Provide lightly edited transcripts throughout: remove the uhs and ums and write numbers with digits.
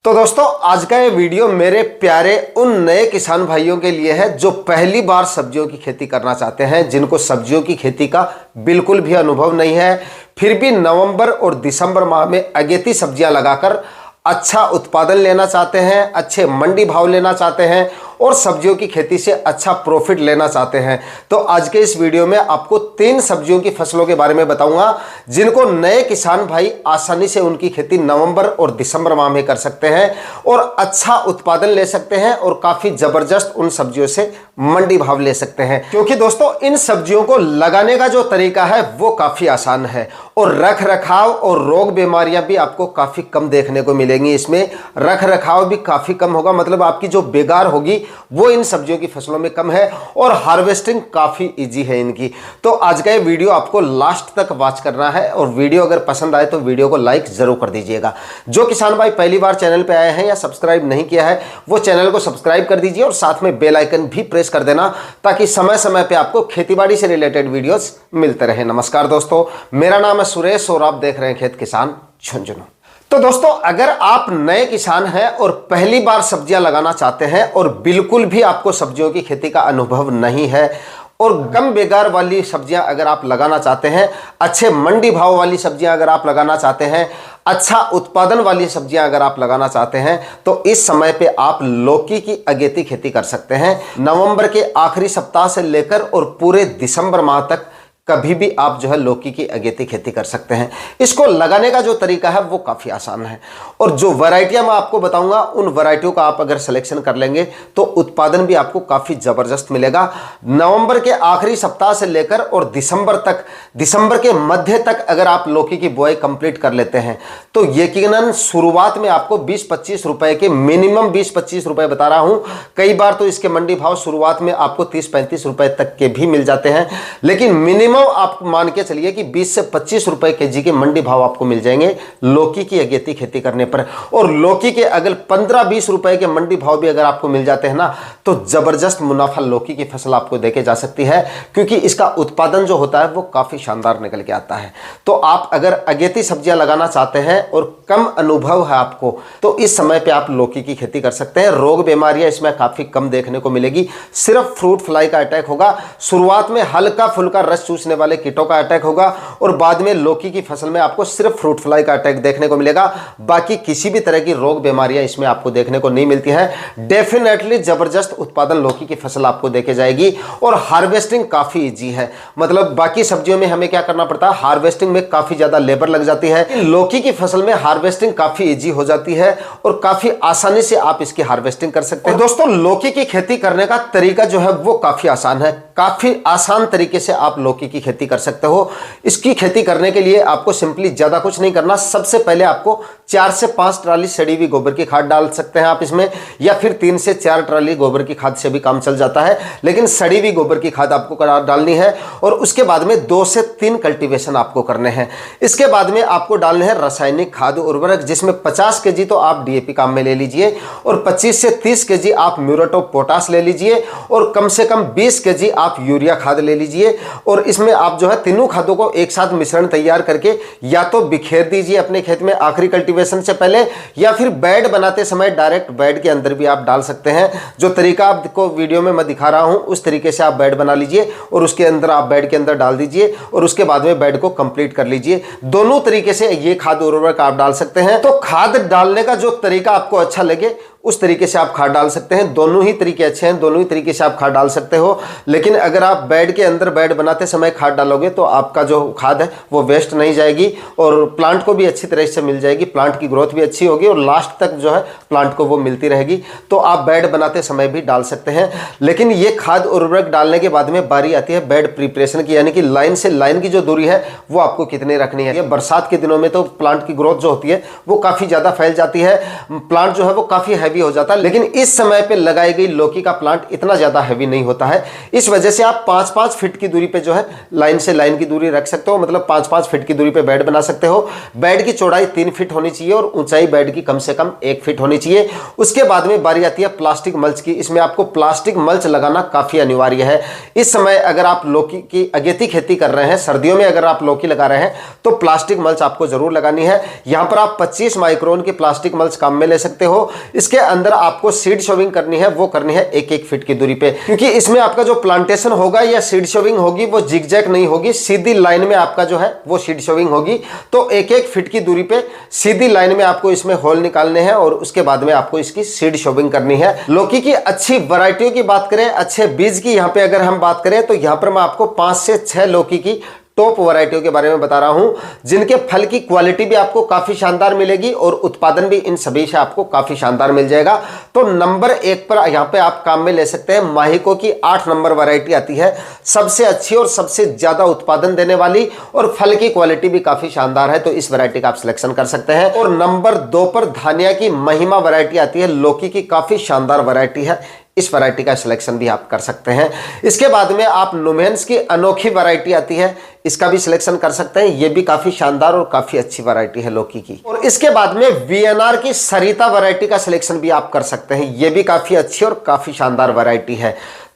तो दोस्तों आज का ये वीडियो मेरे प्यारे उन नए किसान भाइयों के लिए है जो पहली बार सब्जियों की खेती करना चाहते हैं, जिनको सब्जियों की खेती का बिल्कुल भी अनुभव नहीं है, फिर भी नवंबर और दिसंबर माह में अगेती सब्जियां लगाकर अच्छा उत्पादन लेना चाहते हैं, अच्छे मंडी भाव लेना चाहते हैं और सब्जियों की खेती से अच्छा प्रॉफिट लेना चाहते हैं। तो आज के इस वीडियो में आपको 3 सब्जियों की फसलों के बारे में बताऊंगा जिनको नए किसान भाई आसानी से उनकी खेती नवंबर और दिसंबर माह में कर सकते हैं और अच्छा उत्पादन ले सकते हैं और काफी जबरदस्त उन सब्जियों से मंडी भाव ले सकते हैं। क्योंकि दोस्तों इन सब्जियों को लगाने का जो तरीका है वो काफी आसान है और रख रखाव और रोग बीमारियां भी आपको काफी कम देखने को मिलेंगी। इसमें रख रखाव भी काफी कम होगा, मतलब आपकी जो बेकार होगी वो इन सब्जियों की फसलों में कम है और हार्वेस्टिंग काफी इजी है इनकी। तो आज का ये वीडियो आपको लास्ट तक वॉच करना है और वीडियो अगर पसंद आए तो वीडियो को लाइक जरूर कर दीजिएगा। जो किसान भाई पहली बार चैनल पे आए हैं या सब्सक्राइब नहीं किया है वो चैनल को सब्सक्राइब कर दीजिए और साथ में बेल आइकन भी प्रेस कर देना ताकि समय समय पे आपको खेतीबाड़ी से रिलेटेड वीडियोस मिलते रहे। नमस्कार दोस्तों, मेरा नाम है सुरेश और आप देख रहे हैं खेत किसान झुंझुनू। तो दोस्तों अगर आप नए किसान हैं और पहली बार सब्जियां लगाना चाहते हैं और बिल्कुल भी आपको सब्जियों की खेती का अनुभव नहीं है और कम बेकार वाली सब्जियां अगर आप लगाना चाहते हैं, अच्छे मंडी भाव वाली सब्जियां अगर आप लगाना चाहते हैं, अच्छा उत्पादन वाली सब्जियां अगर आप लगाना चाहते हैं तो इस समय पे आप लौकी की अगेती खेती कर सकते हैं। नवंबर के आखिरी सप्ताह से लेकर और पूरे दिसंबर माह तक कभी भी आप जो है लौकी की अगेती खेती कर सकते हैं। इसको लगाने का जो तरीका है वो काफ़ी आसान है और जो वैरायटियां मैं आपको बताऊंगा उन वैरायटियों का आप अगर सिलेक्शन कर लेंगे तो उत्पादन भी आपको काफ़ी ज़बरदस्त मिलेगा। नवंबर के आखिरी सप्ताह से लेकर और दिसंबर तक, दिसंबर के मध्य तक अगर आप लौकी की बुआई कंप्लीट कर लेते हैं तो यकीनन शुरुआत में आपको 20-25 रुपए के, मिनिमम 20-25 रुपए बता रहा हूँ, कई बार तो इसके मंडी भाव शुरुआत में आपको 30-35 रुपए तक के भी मिल जाते हैं, लेकिन मिनिमम आप मान के चलिए कि 20 से 25 रुपए केजी के मंडी भाव आपको मिल जाएंगे लौकी की अगेती खेती करने पर। और लौकी के अगर 15-20 रुपए के मंडी भाव भी अगर आपको मिल जाते हैं ना तो जबरदस्त मुनाफा लौकी की फसल आपको देके जा सकती है, क्योंकि इसका उत्पादन जो होता है वो काफी शानदार निकल के आता है। तो आप अगर अगेती सब्जियां लगाना चाहते हैं और कम अनुभव है आपको तो इस समय पे आप लौकी की खेती कर सकते हैं। रोग बीमारियां इसमें काफी कम देखने को मिलेगी, सिर्फ फ्रूट फ्लाई का अटैक होगा, शुरुआत में हल्का फुल्का रस चूसने वाले कीटों का अटैक होगा और बाद में लौकी की फसल में आपको सिर्फ फ्रूट फ्लाई का अटैक देखने को मिलेगा। बाकी किसी भी तरह की रोग बीमारियां इसमें आपको देखने को नहीं मिलती हैं। डेफिनेटली जबरदस्त उत्पादन लौकी की फसल आपको देके जाएगी और हार्वेस्टिंग काफी इजी है। मतलब बाकी सब्जियों में हमें क्या करना पड़ता है, हार्वेस्टिंग में काफी ज्यादा लेबर लग जाती है, लौकी की फसल में हार्वेस्टिंग काफी इजी हो जाती है और काफी आसानी से आप इसकी हार्वेस्टिंग कर सकते हैं। दोस्तों लौकी की खेती करने का तरीका जो है वो काफी आसान है, काफी आसान तरीके से आप लौकी की खेती कर सकते हो। इसकी खेती करने के लिए आपको सिंपली ज्यादा कुछ नहीं करना। सबसे पहले आपको 4 से 5 ट्राली सड़ी हुई गोबर की खाद डाल सकते हैं आप इसमें, या फिर 3 से 4 ट्राली गोबर की खाद से भी काम चल जाता है, लेकिन सड़ी हुई गोबर की खाद आपको डालनी है। और उसके बाद में 2 से 3 कल्टीवेशन आपको करने हैं। इसके बाद में आपको डालने हैं रासायनिक खाद उर्वरक, जिसमें 50 केजी तो आप डीएपी काम में ले लीजिए और 25 से 30 केजी आप म्यूरेट ऑफ पोटाश ले लीजिए और कम से कम 20 केजी आप यूरिया खाद ले लीजिए। और इसमें आप जो है तीनों खादों को एक साथ मिश्रण तैयार करके या तो बिखेर दीजिए अपने खेत में आखिरी कल्टीवेशन से पहले, या फिर बेड बनाते समय डायरेक्ट बेड के अंदर भी आप डाल सकते हैं। जो तरीका आपको वीडियो में मैं दिखा रहा हूं उस तरीके से आप बेड बना लीजिए और उसके अंदर आप बेड के अंदर डाल दीजिए और उसके बाद में बेड को कंप्लीट कर लीजिए। दोनों तरीके से ये खाद उर्वरक आप डाल सकते हैं। तो खाद डालने का जो तरीका आपको अच्छा लगे उस तरीके से आप खाद डाल सकते हैं। दोनों ही तरीके अच्छे हैं, दोनों ही तरीके से आप खाद डाल सकते हो, लेकिन अगर आप बेड के अंदर बेड बनाते समय खाद डालोगे तो आपका जो खाद है वो वेस्ट नहीं जाएगी और प्लांट को भी अच्छी तरह से मिल जाएगी, प्लांट की ग्रोथ भी अच्छी होगी और लास्ट तक जो है प्लांट को वो मिलती रहेगी। तो आप बेड बनाते समय भी डाल सकते हैं, लेकिन ये खाद उर्वरक डालने के बाद में बारी आती है बेड प्रिपरेशन की, यानी कि लाइन से लाइन की जो दूरी है वो आपको कितनी रखनी है। ये बरसात के दिनों में तो प्लांट की ग्रोथ जो होती है वो काफ़ी ज़्यादा फैल जाती है, प्लांट जो है वो काफ़ी हैवी हो जाता है, लेकिन इस समय पे लगाई गई लौकी का प्लांट इतना ज्यादा हैवी नहीं होता है। इस वजह से आप 5-5 फीट की दूरी पे जो है लाइन से लाइन की दूरी रख सकते हो, मतलब 5-5 फीट की दूरी पे बेड बना सकते हो। बेड की चौड़ाई 3 फीट होनी चाहिए और ऊंचाई बेड की कम से कम 1 फीट होनी चाहिए। उसके बाद में बारी आती है प्लास्टिक मल्च की। इसमें आपको प्लास्टिक मल्च लगाना काफी अनिवार्य है। इस समय अगर आप लौकी की अगेती खेती कर रहे हैं, सर्दियों में अगर आप लौकी लगा रहे हैं तो प्लास्टिक मल्च आपको जरूर लगानी है। यहां पर आप 25 माइक्रोन की प्लास्टिक मल्च काम में ले सकते हो। इसके अंदर आपको सीड शोविंग करनी है, वो करनी है 1-1 फीट की दूरी पे, क्योंकि इसमें आपका जो प्लांटेशन होगा या सीड शोविंग होगी वो जिगजैग नहीं होगी, सीधी लाइन में आपका जो है वो सीड शोविंग होगी। तो 1-1 फीट की दूरी पे सीधी लाइन में आपको इसमें होल निकालने हैं और उसके बाद में आपको इसकी सीड शोविंग करनी है। लौकी की अच्छी वैरायटियों की बात करें, अच्छे बीज की यहां पे अगर हम बात करें तो यहां पर मैं आपको 5 से 6 लौकी की टॉप वैरायटियों के बारे में बता रहा हूं, जिनके फल की क्वालिटी भी आपको काफी शानदार मिलेगी और उत्पादन भी इन सभी से आपको काफी शानदार मिल जाएगा। तो नंबर 1 पर यहां पे आप काम में ले सकते हैं माहिको की 8 नंबर वैरायटी आती है, सबसे अच्छी और सबसे ज्यादा उत्पादन देने वाली, और फल की क्वालिटी भी काफी शानदार है, तो इस वैरायटी का आप सिलेक्शन कर सकते हैं। और नंबर 2 पर धानिया की महिमा वैरायटी आती है, लौकी की काफी शानदार वैरायटी है, इस वैरायटी का सिलेक्शन भी आप कर सकते हैं। इसके बाद में आप नुमेंस की अनोखी वैरायटी आती है, इसका भी सिलेक्शन कर सकते हैं, ये भी काफी शानदार और काफी अच्छी वैरायटी है लौकी की। और इसके बाद में वीएनआर की सरिता वैरायटी का सिलेक्शन भी आप कर सकते हैं, ये भी काफी अच्छी और काफी शानदार वैरायटी है।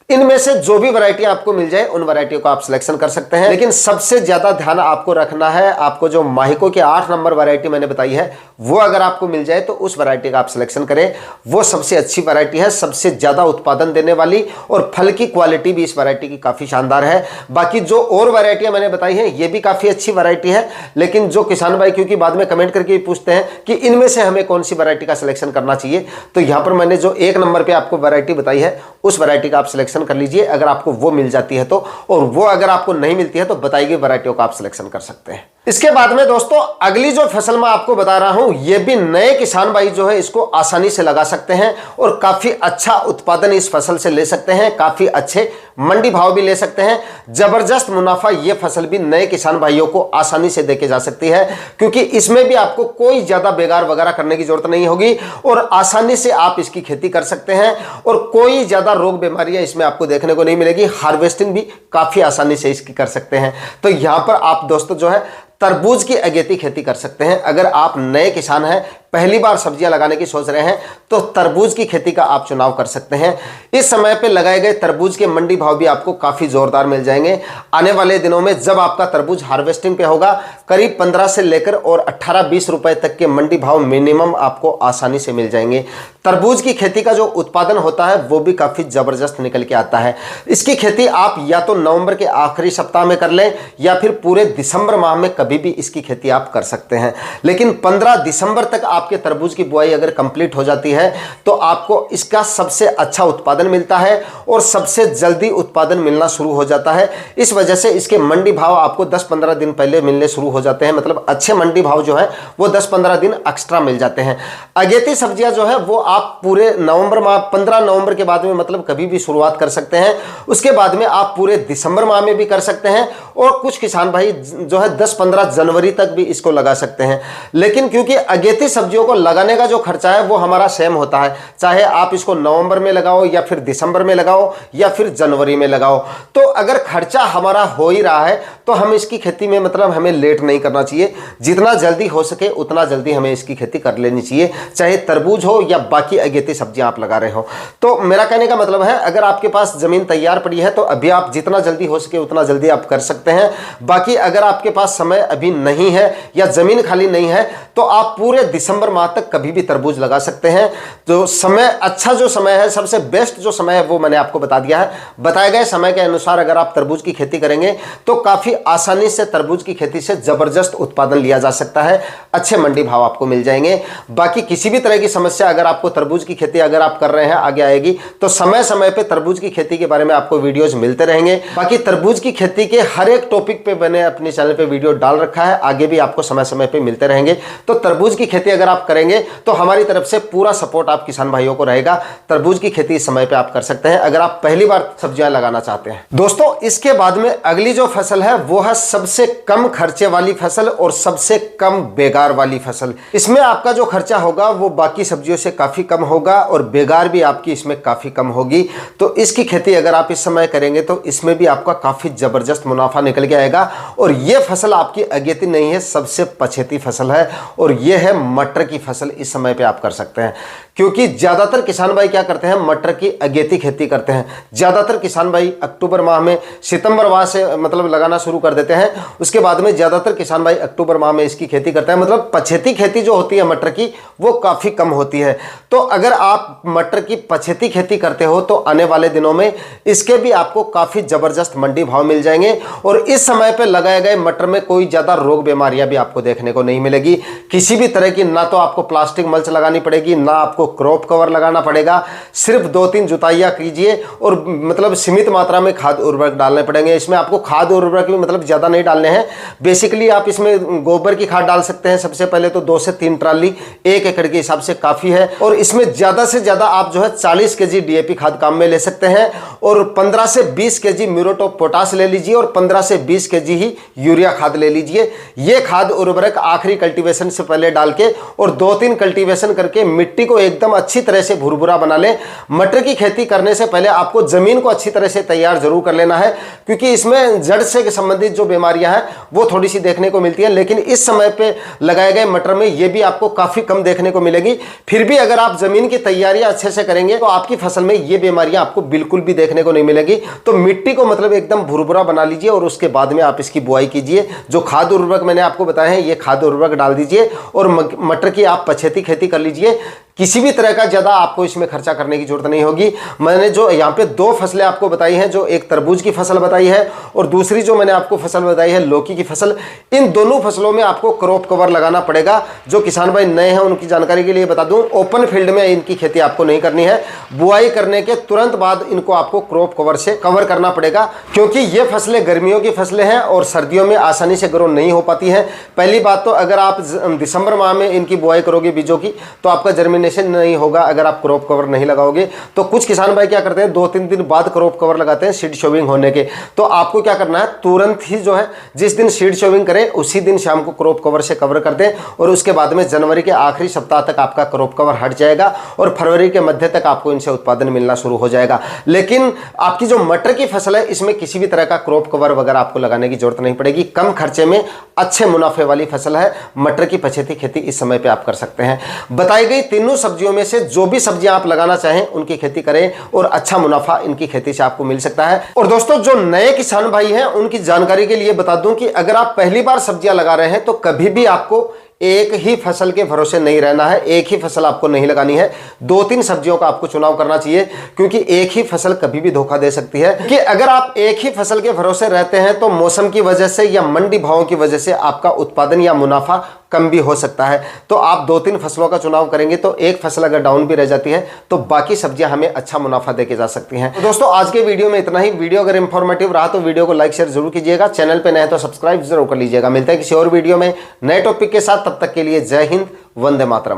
इनमें से जो भी वैरायटी आपको मिल जाए उन वैरायटियों को आप सिलेक्शन कर सकते हैं, लेकिन सबसे ज्यादा ध्यान आपको रखना है, आपको जो माहिको की 8 नंबर वैरायटी मैंने बताई है वो अगर आपको मिल जाए तो उस वैरायटी का आप सिलेक्शन करें, वो सबसे अच्छी वैरायटी है, सबसे ज्यादा उत्पादन देने वाली, और फल की क्वालिटी भी इस वैरायटी की काफी शानदार है। बाकी जो और वैरायटियां मैंने बताई हैं ये भी काफी अच्छी वैरायटी है, लेकिन जो किसान भाई क्योंकि बाद में कमेंट करके पूछते हैं कि इनमें से हमें कौन सी वैरायटी का सिलेक्शन करना चाहिए, तो यहां पर मैंने जो 1 नंबर पे आपको वैरायटी बताई है उस वैरायटी का आप सिलेक्शन कर लीजिए, अगर आपको वो मिल जाती है तो, और वो अगर आपको नहीं मिलती है तो बताई गई वैरायटियों का आप सिलेक्शन कर सकते हैं। इसके बाद में दोस्तों अगली जो फसल मैं आपको बता रहा हूं, ये भी नए किसान भाई जो है इसको आसानी से लगा सकते हैं और काफी अच्छा उत्पादन इस फसल से ले सकते हैं, काफी अच्छे मंडी भाव भी ले सकते हैं, जबरदस्त मुनाफा ये फसल भी नए किसान भाइयों को आसानी से देके जा सकती है, क्योंकि इसमें भी आपको कोई ज्यादा बेगार वगैरह करने की जरूरत नहीं होगी और आसानी से आप इसकी खेती कर सकते हैं और कोई ज्यादा रोग बीमारियां इसमें आपको देखने को नहीं मिलेगी। हार्वेस्टिंग भी काफी आसानी से इसकी कर सकते हैं। तो यहां पर आप दोस्तों जो है तरबूज की अगेती खेती कर सकते हैं। अगर आप नए किसान हैं, पहली बार सब्जियां लगाने की सोच रहे हैं, तो तरबूज की खेती का आप चुनाव कर सकते हैं। इस समय पे लगाए गए तरबूज के मंडी भाव भी आपको काफी जोरदार मिल जाएंगे। आने वाले दिनों में जब आपका तरबूज हार्वेस्टिंग पे होगा, करीब 15 से लेकर और 18-20 रुपए तक के मंडी भाव मिनिमम आपको आसानी से मिल जाएंगे। तरबूज की खेती का जो उत्पादन होता है वो भी काफी जबरदस्त निकल के आता है। इसकी खेती आप या तो नवंबर के आखिरी सप्ताह में कर लें या फिर पूरे दिसंबर माह में कभी भी इसकी खेती आप कर सकते हैं, लेकिन 15 दिसंबर तक आपके तरबूज की बुआई अगर कंप्लीट हो जाती है तो आपको इसका सबसे अच्छा उत्पादन मिलता है और सबसे जल्दी उत्पादन मिलना शुरू हो जाता है। इस वजह से इसके मंडी भाव आपको 10-15 दिन पहले मिलने शुरू हो जाते हैं, मतलब अच्छे मंडी भाव जो है वो 10-15 दिन एक्स्ट्रा मिल जाते हैं। अगेती सब्जियां जो है वो आप पूरे नवंबर माह 15 नवंबर के बाद में मतलब कभी भी शुरुआत कर सकते हैं, उसके बाद में आप पूरे दिसंबर माह में भी कर सकते हैं और कुछ किसान भाई जो है 10-15 जनवरी तक भी इसको लगा सकते हैं। लेकिन क्योंकि अगेती सब्जियों को लगाने का जो खर्चा है वो हमारा सेम होता है, चाहे आप इसको नवंबर में लगाओ या फिर दिसंबर में लगाओ या फिर जनवरी में लगाओ, तो अगर खर्चा हमारा हो ही रहा है तो हम इसकी खेती में मतलब हमें लेट नहीं करना चाहिए, जितना जल्दी हो सके उतना जल्दी हमें इसकी खेती कर लेनी चाहिए, चाहे तरबूज हो या बाकी अगेती सब्जियां आप लगा रहे हो। तो मेरा कहने का मतलब है अगर आपके पास जमीन तैयार पड़ी है तो अभी आप जितना जल्दी हो सके उतना जल्दी आप कर सकते हैं। बाकी अगर आपके पास समय अभी नहीं है या जमीन खाली नहीं है तो आप पूरे दिसंबर माह तक कभी भी तरबूज लगा सकते हैं। तो समय अच्छा जो समय है, सबसे बेस्ट जो समय है वो मैंने आपको बता दिया है। बताए गए समय के अनुसार अगर आप तरबूज की खेती करेंगे तो काफी आसानी से तरबूज की खेती से जबरदस्त उत्पादन लिया जा सकता है, अच्छे मंडी भाव आपको मिल जाएंगे। बाकी किसी भी तरह की समस्या अगर आपको तरबूज की खेती अगर आप कर रहे हैं आगे आएगी तो समय समय पे तरबूज की खेती के बारे में आपको वीडियोस मिलते रहेंगे। बाकी तरबूज की खेती के हर एक टॉपिक पे मैंने अपने चैनल पे वीडियो डाल रखा है, आगे भी आपको समय समय पे मिलते रहेंगे। तो तरबूज की खेती अगर आप करेंगे तो हमारी तरफ से पूरा सपोर्ट आप किसान भाइयों को रहेगा। तरबूज की खेती इस समय पे आप कर सकते हैं अगर आप पहली बार सब्जियां लगाना चाहते हैं। दोस्तों इसके बाद में अगली जो फसल है वो है सबसे कम खर्चे वाली फसल और सबसे कम बेगार वाली फसल। इसमें आपका जो खर्चा होगा वो बाकी सब्जियों से काफी कम होगा और बेगार भी आपकी इसमें काफी कम होगी। तो इसकी खेती अगर आप इस समय करेंगे तो इसमें भी आपका काफी जबरदस्त मुनाफा मुनाफा निकल के आएगा। और ये फसल आपकी अगेती नहीं है, सबसे पछेती फसल है और ये है मटर की फसल। इस समय पे आप कर सकते हैं, क्योंकि ज़्यादातर किसान भाई क्या करते हैं, मटर की अगेती खेती करते हैं। ज़्यादातर किसान भाई अक्टूबर माह में, सितंबर माह से मतलब लगाना शुरू कर देते हैं। उसके बाद में ज़्यादातर किसान भाई अक्टूबर माह में इसकी खेती करते हैं। मतलब पछेती खेती जो होती है मटर की, वो काफ़ी कम होती है। तो अगर आप मटर की पछेती खेती करते हो तो आने वाले दिनों में इसके भी आपको काफ़ी ज़बरदस्त मंडी भाव मिल जाएंगे। और इस समय पर लगाए गए मटर में कोई ज़्यादा रोग बीमारियां भी आपको देखने को नहीं मिलेगी किसी भी तरह की। ना तो आपको प्लास्टिक मल्च लगानी पड़ेगी, ना आपको क्रॉप कवर लगाना पड़ेगा। सिर्फ 2-3 जुताइयां कीजिए और मतलब सीमित मात्रा में खाद उर्वरक डालने पड़ेंगे। इसमें आपको खाद उर्वरक भी मतलब ज़्यादा नहीं डालने हैं। बेसिकली आप इसमें गोबर की खाद डाल सकते हैं। सबसे पहले तो 2 से 3 ट्राली 1 एकड़ के हिसाब से काफ़ी है। और इसमें ज़्यादा से ज़्यादा आप जो है 40 kg DAP खाद काम में ले सकते हैं और 15 से 20 kg म्यूरेट ऑफ पोटाश ले लीजिए और 15 से 20 kg ही यूरिया खाद ले लीजिए। ये खाद उर्वरक आखिरी कल्टीवेशन से पहले डाल के और 2-3 कल्टीवेशन करके मिट्टी को एकदम अच्छी तरह से भुरभुरा बना लें। मटर की खेती करने से पहले आपको जमीन को अच्छी तरह से तैयार जरूर कर लेना है, क्योंकि इसमें जड़ से संबंधित जो बीमारियां हैं वो थोड़ी सी देखने को मिलती है। लेकिन इस समय पे लगाए गए मटर में ये भी आपको काफी कम देखने को मिलेगी। फिर भी अगर आप जमीन की तैयारियां अच्छे से करेंगे तो आपकी फसल में ये बीमारियां आपको बिल्कुल भी देखने को नहीं मिलेगी। तो मिट्टी को मतलब एकदम भुरभुरा बना लीजिए और उसके बाद में आप इसकी बुआई कीजिए। जो खाद उर्वरक मैंने आपको बताया है, ये खाद उर्वरक डाल दीजिए और मटर की आप पछेती खेती कर लीजिए। किसी भी तरह का ज़्यादा आपको इसमें खर्चा करने की जरूरत नहीं होगी। मैंने जो यहाँ पे 2 फसलें आपको बताई हैं, जो एक तरबूज की फसल बताई है और दूसरी जो मैंने आपको फसल बताई है लौकी की फसल, इन दोनों फसलों में आपको क्रॉप कवर लगाना पड़ेगा। जो किसान भाई नए हैं उनकी जानकारी के लिए बता दूं, ओपन फील्ड में इनकी खेती आपको नहीं करनी है। बुआई करने के तुरंत बाद इनको आपको क्रॉप कवर से कवर करना पड़ेगा, क्योंकि ये फसलें गर्मियों की फसलें हैं और सर्दियों में आसानी से ग्रो नहीं हो पाती हैं। पहली बात तो अगर आप दिसंबर माह में इनकी बुआई करोगे बीजों की, तो आपका जर्मिनेशन नहीं होगा अगर आप क्रॉप कवर नहीं लगाओगे। तो कुछ किसान भाई क्या करते हैं, 2-3 दिन बाद क्रॉप कवर लगाते हैं सीड शोविंग होने के। तो आपको क्या करना है, तुरंत ही जो है जिस दिन सीड शोविंग करें उसी दिन शाम को क्रॉप कवर से कवर कर दें और उसके बाद में जनवरी के आखिरी सप्ताह तक आपका क्रॉप कवर हट जाएगा और फरवरी के मध्य तक आपको इनसे उत्पादन मिलना शुरू हो जाएगा। लेकिन आपकी जो मटर की फसल है इसमें किसी भी तरह का क्रॉप कवर वगैरह आपको लगाने की जरूरत नहीं पड़ेगी। कम खर्चे में अच्छे मुनाफे वाली फसल है मटर की पछेती खेती। इस समय पे आप कर सकते हैं। बताई गई तीनों सब्जियों में से जो भी सब्जियां आप लगाना चाहें उनकी खेती करें और अच्छा मुनाफा इनकी खेती से आपको मिल सकता है। और दोस्तों, जो नए किसान भाई हैं उनकी जानकारी के लिए बता दूं कि अगर आप पहली बार सब्जियां लगा रहे हैं तो कभी भी आपको एक ही फसल के भरोसे नहीं रहना है। एक ही फसल आपको नहीं लगानी है, 2-3 सब्जियों का आपको चुनाव करना चाहिए, क्योंकि एक ही फसल कभी भी धोखा दे सकती है। कि अगर आप एक ही फसल के भरोसे रहते हैं तो मौसम की वजह से या मंडी भावों की वजह से आपका उत्पादन या मुनाफा कम भी हो सकता है। तो आप 2-3 फसलों का चुनाव करेंगे तो एक फसल अगर डाउन भी रह जाती है तो बाकी सब्जियां हमें अच्छा मुनाफा देके जा सकती हैं। तो दोस्तों, आज के वीडियो में इतना ही। वीडियो अगर इंफॉर्मेटिव रहा तो वीडियो को लाइक शेयर जरूर कीजिएगा। चैनल पे नए तो सब्सक्राइब जरूर कर लीजिएगा। मिलता है किसी और वीडियो में नए टॉपिक के साथ। तब तक के लिए जय हिंद, वंदे मातरम।